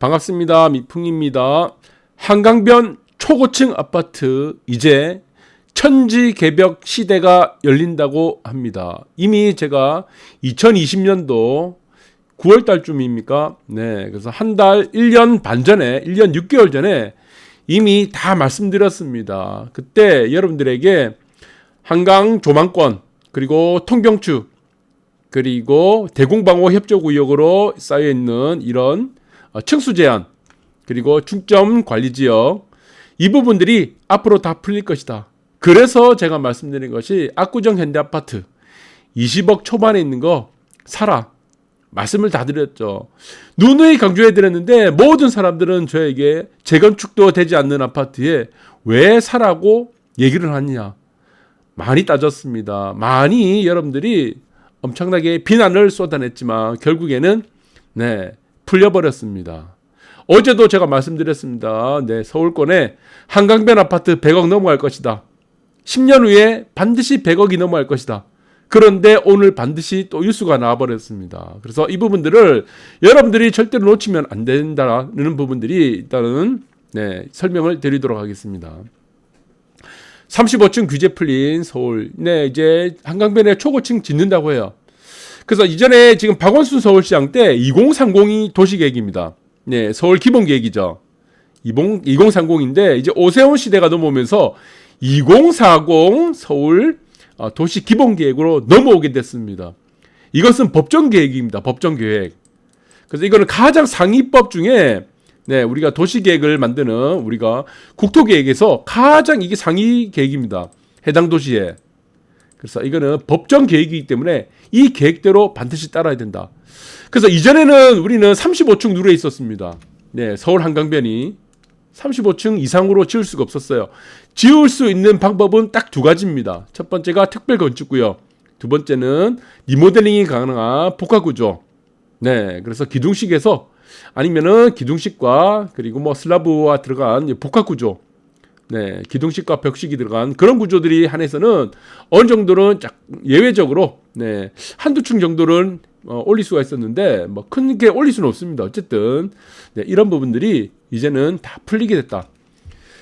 반갑습니다. 미풍입니다. 한강변 초고층 아파트 이제 천지개벽 시대가 열린다고 합니다. 이미 제가 2020년도 9월 달쯤입니까? 네. 그래서 한 달, 1년 반 전에, 1년 6개월 전에 이미 다 말씀드렸습니다. 그때 여러분들에게 한강 조망권, 그리고 통경축, 그리고 대공방호 협조구역으로 쌓여있는 이런 층수 제한, 그리고 중점 관리지역, 이 부분들이 앞으로 다 풀릴 것이다. 그래서 제가 말씀드린 것이 압구정 현대아파트 20억 초반에 있는 거 사라. 말씀을 다 드렸죠. 누누이 강조해 드렸는데 모든 사람들은 저에게 재건축도 되지 않는 아파트에 왜 사라고 얘기를 하느냐. 많이 따졌습니다. 많이 여러분들이 엄청나게 비난을 쏟아냈지만 결국에는 풀려버렸습니다. 어제도 제가 말씀드렸습니다. 서울권에 한강변 아파트 100억 넘어갈 것이다. 10년 후에 반드시 100억이 넘어갈 것이다. 그런데 오늘 반드시 또 뉴스가 나와버렸습니다. 그래서 이 부분들을 여러분들이 절대로 놓치면 안 된다는 부분들이 일단은 설명을 드리도록 하겠습니다. 35층 규제 풀린 서울. 이제 한강변에 초고층 짓는다고 해요. 그래서 이전에 지금 박원순 서울시장 때 2030이 도시계획입니다. 서울 기본계획이죠. 2030인데 이제 오세훈 시대가 넘어오면서 2040 서울 도시 기본계획으로 넘어오게 됐습니다. 이것은 법정계획입니다. 법정계획. 그래서 이거는 가장 상위법 중에 우리가 도시계획을 만드는 우리가 국토계획에서 가장 이게 상위 계획입니다. 해당 도시에. 그래서 이거는 법정 계획이기 때문에 이 계획대로 반드시 따라야 된다. 그래서 이전에는 우리는 35층 누르에 있었습니다. 서울 한강변이 35층 이상으로 지을 수가 없었어요. 지을 수 있는 방법은 딱 두 가지입니다. 첫 번째가 특별 건축구역, 두 번째는 리모델링이 가능한 복합구조. 그래서 기둥식에서 아니면은 기둥식과 그리고 슬라브와 들어간 복합구조. 기둥식과 벽식이 들어간 그런 구조들이 한해서는 어느 정도는 예외적으로 한두 층 정도는 올릴 수가 있었는데 큰 게 올릴 수는 없습니다. 어쨌든 이런 부분들이 이제는 다 풀리게 됐다.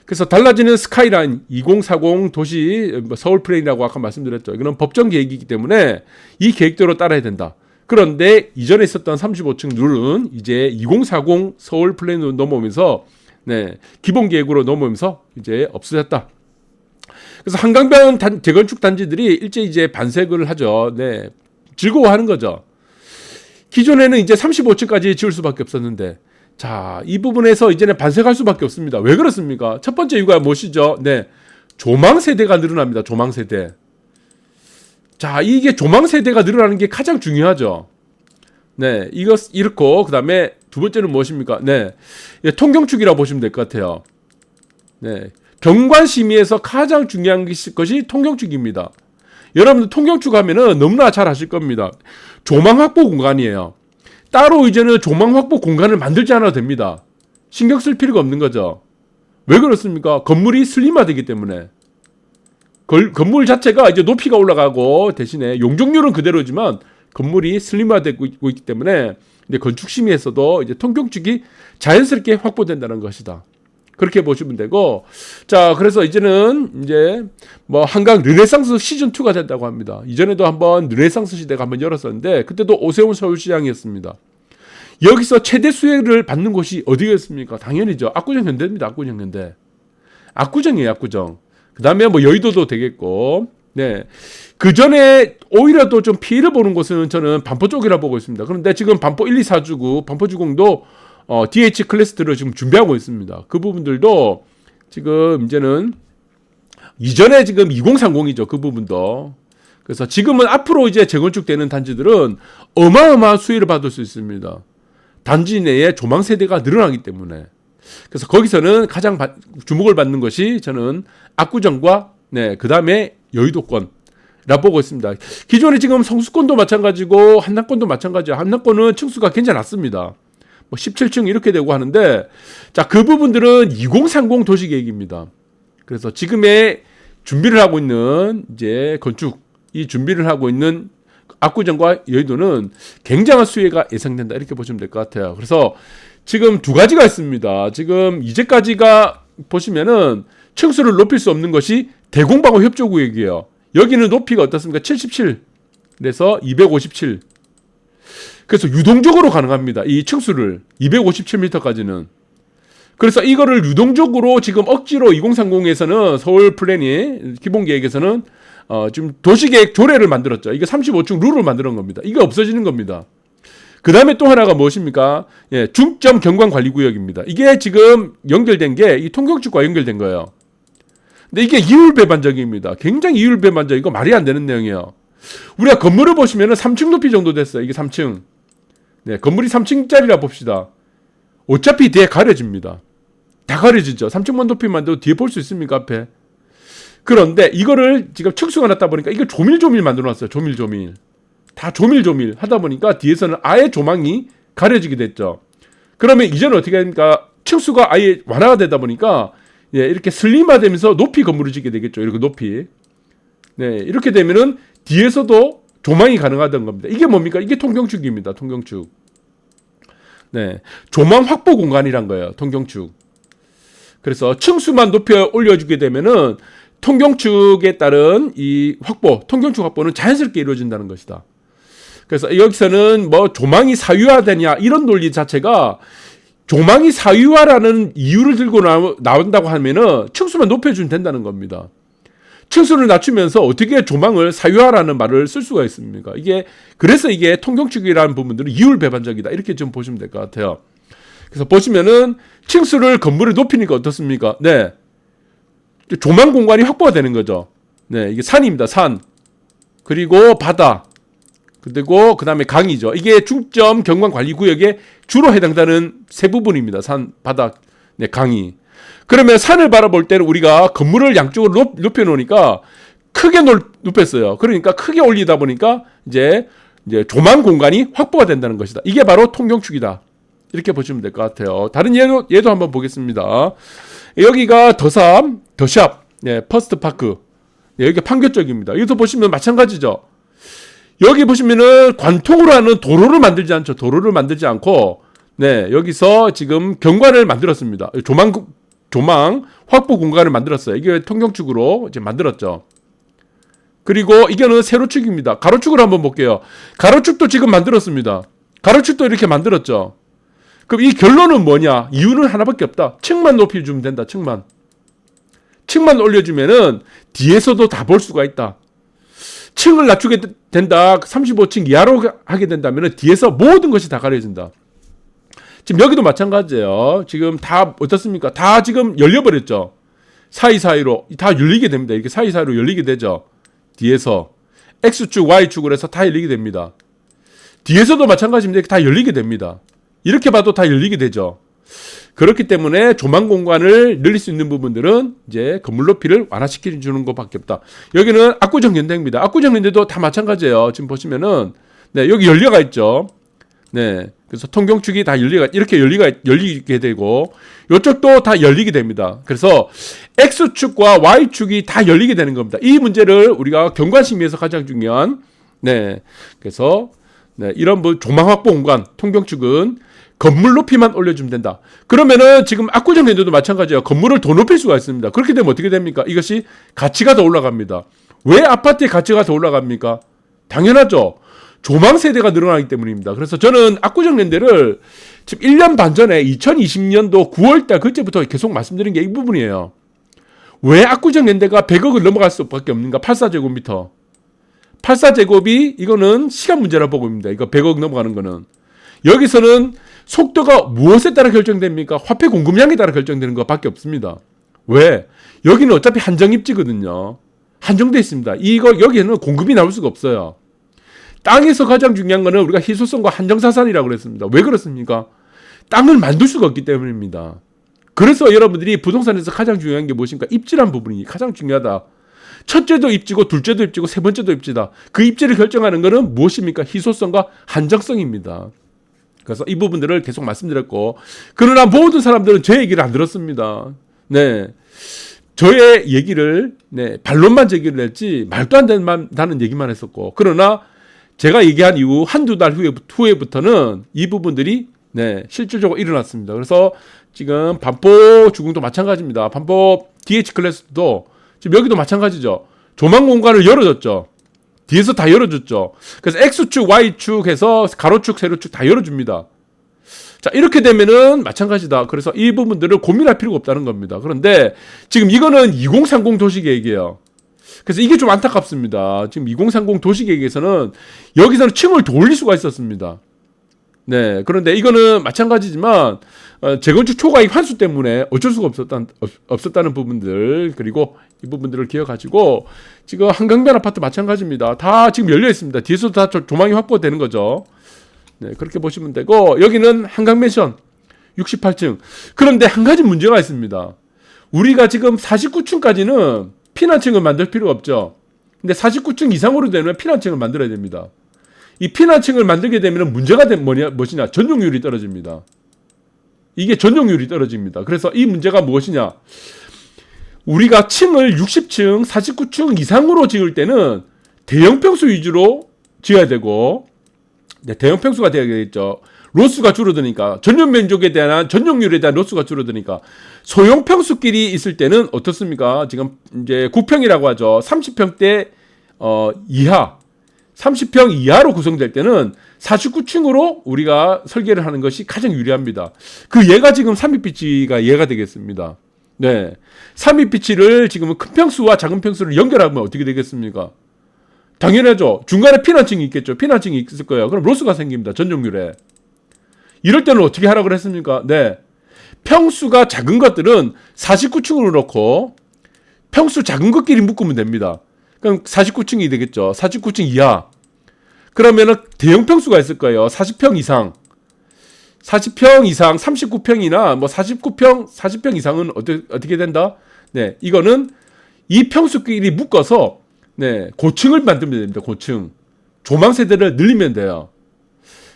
그래서 달라지는 스카이라인 2040 도시 서울 플랜이라고 아까 말씀드렸죠. 이거는 법정 계획이기 때문에 이 계획대로 따라야 된다. 그런데 이전에 있었던 35층 룰은 이제 2040 서울 플랜으로 넘어오면서 기본 계획으로 넘어오면서 이제 없어졌다. 그래서 한강변 재건축 단지들이 일제히 이제 반색을 하죠. 즐거워하는 거죠. 기존에는 이제 35층까지 지을 수밖에 없었는데, 자, 이 부분에서 이제는 반색할 수밖에 없습니다. 왜 그렇습니까? 첫 번째 이유가 무엇이죠? 조망 세대가 늘어납니다. 조망 세대. 자, 이게 조망 세대가 늘어나는 게 가장 중요하죠. 이것 이렇고 그다음에 두 번째는 무엇입니까? 통경축이라고 보시면 될 것 같아요. 경관 심의에서 가장 중요한 것이 통경축입니다. 여러분들 통경축 하면은 너무나 잘 아실 겁니다. 조망 확보 공간이에요. 따로 이제는 조망 확보 공간을 만들지 않아도 됩니다. 신경 쓸 필요가 없는 거죠. 왜 그렇습니까? 건물이 슬림화되기 때문에. 건물 자체가 이제 높이가 올라가고 대신에 용적률은 그대로지만 건물이 슬림화되고 있기 때문에 건축 심의에서도 이제 통경축이 자연스럽게 확보된다는 것이다. 그렇게 보시면 되고, 자, 그래서 이제는 이제 한강 르네상스 시즌 2가 된다고 합니다. 이전에도 한번 르네상스 시대가 한번 열었었는데 그때도 오세훈 서울시장이었습니다. 여기서 최대 수혜를 받는 곳이 어디겠습니까? 당연히죠. 압구정 현대입니다. 압구정 현대. 압구정이에요. 압구정. 그 다음에 여의도도 되겠고, 그 전에 오히려 또 좀 피해를 보는 곳은 저는 반포 쪽이라 보고 있습니다. 그런데 지금 반포 1, 2, 4주구, 반포주공도 DH 클래스들을 지금 준비하고 있습니다. 그 부분들도 지금 이제는 이전에 지금 2030이죠. 그 부분도. 그래서 지금은 앞으로 이제 재건축되는 단지들은 어마어마한 수혜를 받을 수 있습니다. 단지 내에 조망 세대가 늘어나기 때문에. 그래서 거기서는 가장 주목을 받는 것이 저는 압구정과 그 다음에 여의도권 라 보고 있습니다. 기존에 지금 성수권도 마찬가지고 한남권도 마찬가지야. 한남권은 층수가 괜찮았습니다. 17층 이렇게 되고 하는데, 자, 그 부분들은 2030 도시계획입니다. 그래서 지금의 준비를 하고 있는 이제 건축, 이 준비를 하고 있는 압구정과 여의도는 굉장한 수혜가 예상된다 이렇게 보시면 될 것 같아요. 그래서 지금 두 가지가 있습니다. 지금 이제까지가 보시면은 층수를 높일 수 없는 것이 대공방어 협조구역이에요. 여기는 높이가 어떻습니까? 77. 그래서 257. 그래서 유동적으로 가능합니다. 이 층수를 257m까지는. 그래서 이거를 유동적으로 지금 억지로 2030에서는 서울 플래닝 기본계획에서는 지금 도시계획 조례를 만들었죠. 이게 35층 룰을 만드는 겁니다. 이게 없어지는 겁니다. 그 다음에 또 하나가 무엇입니까? 예, 중점 경관관리구역입니다. 이게 지금 연결된 게 이 통경축과 연결된 거예요. 근데 이게 이율배반적입니다. 굉장히 이율배반적. 이거 말이 안 되는 내용이에요. 우리가 건물을 보시면은 3층 높이 정도 됐어요. 이게 3층. 네, 건물이 3층짜리라 봅시다. 어차피 뒤에 가려집니다. 다 가려지죠. 3층만 높이만 돼도 뒤에 볼 수 있습니까, 앞에? 그런데 이거를 지금 층수가 낮다 보니까 이걸 조밀조밀 만들어 놨어요. 조밀조밀. 다 조밀조밀 하다 보니까 뒤에서는 아예 조망이 가려지게 됐죠. 그러면 이제는 어떻게 됩니까? 층수가 아예 완화가 되다 보니까 예, 이렇게 슬림화되면서 높이 건물을 짓게 되겠죠. 이렇게 높이. 네, 이렇게 되면은 뒤에서도 조망이 가능하던 겁니다. 이게 뭡니까? 이게 통경축입니다. 통경축. 네, 조망 확보 공간이란 거예요. 통경축. 그래서 층수만 높여 올려주게 되면은 통경축에 따른 이 확보, 통경축 확보는 자연스럽게 이루어진다는 것이다. 그래서 여기서는 뭐 조망이 사유화되냐 이런 논리 자체가 조망이 사유화라는 이유를 들고 나온다고 하면은 층수만 높여주면 된다는 겁니다. 층수를 낮추면서 어떻게 조망을 사유화라는 말을 쓸 수가 있습니까? 그래서 이게 통경축이라는 부분들은 이율배반적이다 이렇게 좀 보시면 될 것 같아요. 그래서 보시면은 층수를 건물을 높이니까 어떻습니까? 네, 조망 공간이 확보가 되는 거죠. 네, 이게 산입니다. 산. 그리고 바다. 그리고 그 다음에 강이죠. 이게 중점 경관관리구역에 주로 해당되는 세 부분입니다. 산, 바닥, 네, 강이. 그러면 산을 바라볼 때는 우리가 건물을 양쪽으로 높여 놓으니까 크게 높였어요. 그러니까 크게 올리다 보니까 이제 조망 공간이 확보가 된다는 것이다. 이게 바로 통경축이다. 이렇게 보시면 될 것 같아요. 다른 예도 한번 보겠습니다. 여기가 더삼, 더샵, 네, 퍼스트파크. 네, 여기 판교 쪽입니다. 여기서 보시면 마찬가지죠. 여기 보시면은 관통으로 하는 도로를 만들지 않죠. 도로를 만들지 않고, 네, 여기서 지금 경관을 만들었습니다. 조망 확보 공간을 만들었어요. 이게 통경축으로 이제 만들었죠. 그리고 이거는 세로축입니다. 가로축을 한번 볼게요. 가로축도 지금 만들었습니다. 가로축도 이렇게 만들었죠. 그럼 이 결론은 뭐냐? 이유는 하나밖에 없다. 층만 높여주면 된다. 층만 올려주면은 뒤에서도 다 볼 수가 있다. 층을 낮추게 된다. 35층 이하로 하게 된다면 뒤에서 모든 것이 다 가려진다. 지금 여기도 마찬가지예요. 지금 다 어떻습니까? 다 지금 열려버렸죠. 사이사이로 다 열리게 됩니다. 이렇게 사이사이로 열리게 되죠. 뒤에서 X축, Y축으로 해서 다 열리게 됩니다. 뒤에서도 마찬가지입니다. 이렇게 다 열리게 됩니다. 이렇게 봐도 다 열리게 되죠. 그렇기 때문에 조망 공간을 늘릴 수 있는 부분들은 이제 건물 높이를 완화시켜 주는 것밖에 없다. 여기는 압구정 연대입니다. 압구정 연대도 다 마찬가지예요. 지금 보시면은 네, 여기 연료가 있죠. 네, 그래서 통경축이 다 이렇게 열리게 되고 이쪽도 다 열리게 됩니다. 그래서 X축과 Y축이 다 열리게 되는 겁니다. 이 문제를 우리가 경관심의에서 가장 중요한 그래서 이런 조망 확보 공간 통경축은 건물 높이만 올려주면 된다. 그러면은 지금 압구정 연대도 마찬가지예요. 건물을 더 높일 수가 있습니다. 그렇게 되면 어떻게 됩니까? 이것이 가치가 더 올라갑니다. 왜 아파트의 가치가 더 올라갑니까? 당연하죠. 조망 세대가 늘어나기 때문입니다. 그래서 저는 압구정 연대를 지금 1년 반 전에 2020년도 9월달 그때부터 계속 말씀드린 게 이 부분이에요. 왜 압구정 연대가 100억을 넘어갈 수밖에 없는가? 84제곱미터. 84제곱이 이거는 시간 문제라 보고 있습니다. 이거 100억 넘어가는 거는. 여기서는 속도가 무엇에 따라 결정됩니까? 화폐 공급량에 따라 결정되는 것밖에 없습니다. 왜? 여기는 어차피 한정 입지거든요. 한정돼 있습니다. 여기에는 공급이 나올 수가 없어요. 땅에서 가장 중요한 거는 우리가 희소성과 한정사산이라고 그랬습니다. 왜 그렇습니까? 땅을 만들 수가 없기 때문입니다. 그래서 여러분들이 부동산에서 가장 중요한 게 무엇입니까? 입지란 부분이 가장 중요하다. 첫째도 입지고 둘째도 입지고 세 번째도 입지다. 그 입지를 결정하는 것은 무엇입니까? 희소성과 한정성입니다. 그래서 이 부분들을 계속 말씀드렸고, 그러나 모든 사람들은 제 얘기를 안 들었습니다. 네, 저의 얘기를 반론만 제기를 했지 말도 안 된다는 얘기만 했었고, 그러나 제가 얘기한 이후 한두 달 후에부터는 이 부분들이 네, 실질적으로 일어났습니다. 그래서 지금 반포 주공도 마찬가지입니다. 반포 DH 클래스도 지금 여기도 마찬가지죠. 조망 공간을 열어줬죠. 뒤에서 다 열어줬죠. 그래서 X축, Y축 해서 가로축, 세로축 다 열어줍니다. 자, 이렇게 되면은 마찬가지다. 그래서 이 부분들을 고민할 필요가 없다는 겁니다. 그런데 지금 이거는 2030 도시계획이에요. 그래서 이게 좀 안타깝습니다. 지금 2030 도시계획에서는 여기서는 층을 더 올릴 수가 있었습니다. 네. 그런데 이거는 마찬가지지만, 재건축 초과익 환수 때문에 어쩔 수가 없었다는 부분들, 그리고 이 부분들을 기억하시고, 지금 한강변 아파트 마찬가지입니다. 다 지금 열려 있습니다. 뒤에서도 다 조망이 확보되는 거죠. 네. 그렇게 보시면 되고, 여기는 한강맨션 68층. 그런데 한 가지 문제가 있습니다. 우리가 지금 49층까지는 피난층을 만들 필요가 없죠. 근데 49층 이상으로 되면 피난층을 만들어야 됩니다. 이 피난층을 만들게 되면 문제가 무엇이냐? 전용률이 떨어집니다. 이게 전용률이 떨어집니다. 그래서 이 문제가 무엇이냐? 우리가 층을 60층, 49층 이상으로 지을 때는 대형 평수 위주로 지어야 되고, 네, 대형 평수가 되어야겠죠. 로스가 줄어드니까, 전용 면적에 대한 전용률에 대한 로스가 줄어드니까, 소형 평수끼리 있을 때는 어떻습니까? 지금 이제 9평이라고 하죠. 30평대 이하, 30평 이하로 구성될 때는 49층으로 우리가 설계를 하는 것이 가장 유리합니다. 그 예가 지금 3입비치가 예가 되겠습니다. 네. 3입비치를 지금은 큰 평수와 작은 평수를 연결하면 어떻게 되겠습니까? 당연하죠. 중간에 피난층이 있겠죠. 피난층이 있을 거예요. 그럼 로스가 생깁니다. 전용률에. 이럴 때는 어떻게 하라고 그랬습니까? 네. 평수가 작은 것들은 49층으로 놓고 평수 작은 것끼리 묶으면 됩니다. 그럼 49층이 되겠죠. 49층 이하. 그러면은 대형 평수가 있을 거예요. 40평 이상. 40평 이상, 39평이나 뭐 49평, 40평 이상은 어떻게 된다? 네. 이거는 이 평수끼리 묶어서 네, 고층을 만들면 됩니다. 고층. 조망 세대를 늘리면 돼요.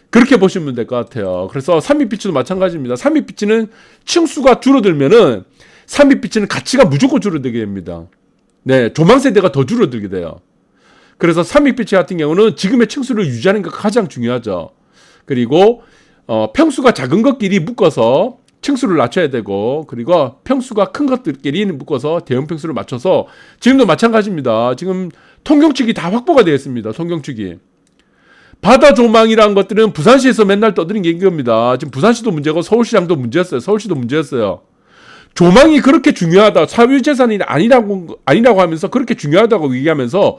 그렇게 보시면 될 것 같아요. 그래서 3입비치도 마찬가지입니다. 3입비치는 층수가 줄어들면은 3입비치는 가치가 무조건 줄어들게 됩니다. 네, 조망 세대가 더 줄어들게 돼요. 그래서 3입비치 같은 경우는 지금의 층수를 유지하는 게 가장 중요하죠. 그리고 평수가 작은 것끼리 묶어서 층수를 낮춰야 되고, 그리고 평수가 큰 것들끼리 묶어서 대형 평수를 맞춰서, 지금도 마찬가지입니다. 지금 통경축이 다 확보가 되어 있습니다. 통경축이. 바다 조망이라는 것들은 부산시에서 맨날 떠드는 얘기입니다. 지금 부산시도 문제고 서울시장도 문제였어요. 서울시도 문제였어요. 조망이 그렇게 중요하다, 사유재산이 아니라고 하면서 그렇게 중요하다고 얘기하면서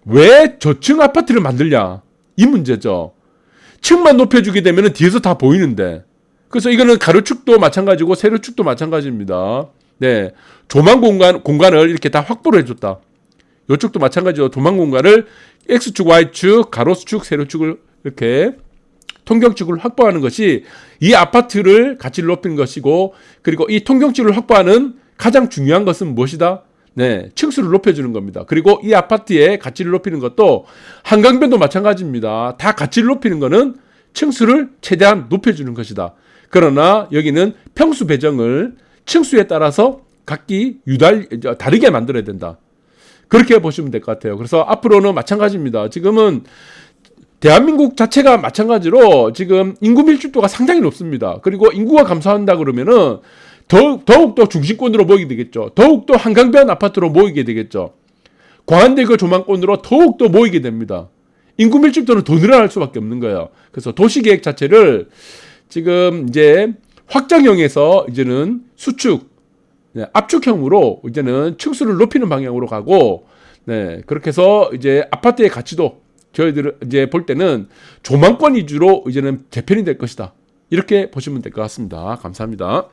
왜 저층 아파트를 만들냐, 이 문제죠. 층만 높여주게 되면 뒤에서 다 보이는데. 그래서 이거는 가로축도 마찬가지고 세로축도 마찬가지입니다. 네, 조망 공간을 이렇게 다 확보를 해줬다. 이쪽도 마찬가지로 조망 공간을 X축, Y축, 가로축, 세로축을 이렇게 통경축을 확보하는 것이 이 아파트를 가치를 높이는 것이고, 그리고 이 통경축을 확보하는 가장 중요한 것은 무엇이다? 네, 층수를 높여주는 겁니다. 그리고 이 아파트의 가치를 높이는 것도 한강변도 마찬가지입니다. 다 가치를 높이는 것은 층수를 최대한 높여주는 것이다. 그러나 여기는 평수 배정을 층수에 따라서 각기 다르게 만들어야 된다. 그렇게 보시면 될 것 같아요. 그래서 앞으로는 마찬가지입니다. 지금은 대한민국 자체가 마찬가지로 지금 인구 밀집도가 상당히 높습니다. 그리고 인구가 감소한다 그러면은 더욱더 중심권으로 모이게 되겠죠. 더욱더 한강변 아파트로 모이게 되겠죠. 광안대교 조망권으로 더욱더 모이게 됩니다. 인구 밀집도는 더 늘어날 수밖에 없는 거예요. 그래서 도시계획 자체를 지금 이제 확장형에서 이제는 수축, 네, 압축형으로 이제는 층수를 높이는 방향으로 가고, 네, 그렇게 해서 이제 아파트의 가치도 저희들 이제 볼 때는 조망권 위주로 이제는 재편이 될 것이다. 이렇게 보시면 될 것 같습니다. 감사합니다.